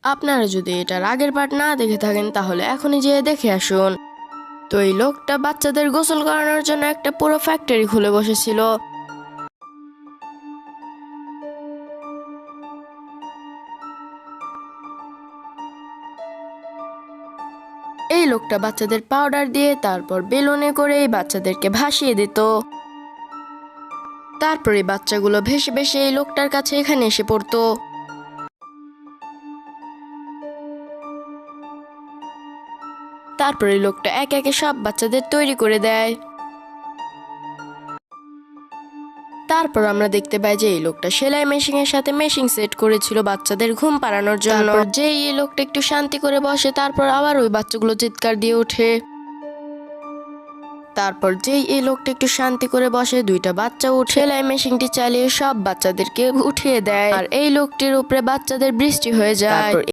আপনারা যদি এটার আগের পার্ট না দেখে থাকেন তাহলে এখনই যেয়ে দেখে আসুন। তো এই লোকটা বাচ্চাদের গোসল করানোর জন্য একটা পুরো ফ্যাক্টরি খুলে বসেছিল। এই লোকটা বাচ্চাদের পাউডার দিয়ে তারপর বেলুনে করে এই বাচ্চাদেরকে ভাসিয়ে দিত। তারপরে বাচ্চাগুলো ভেসে ভেসে এই লোকটার কাছে এখানে এসে পড়তো। তারপরে লোকটা একে একে সব বাচ্চাদের তৈরি করে দেয়। তারপর আমরা দেখতে পাই যে এই লোকটা সেলাই মেশিনের সাথে মেশিন সেট করেছিল বাচ্চাদের ঘুম পাড়ানোর জন্য। যেই এই লোকটা একটু শান্তি করে বসে তারপর আবার ওই বাচ্চাগুলো চিৎকার দিয়ে ওঠে। তারপর যেই এই লোকটা একটু শান্তি করে বসে দুইটা বাচ্চা উঠে সেলাই মেশিনটি চালিয়ে সব বাচ্চাদেরকে উঠিয়ে দেয় আর এই লোকটির উপরে বাচ্চাদের বৃষ্টি হয়ে যায়।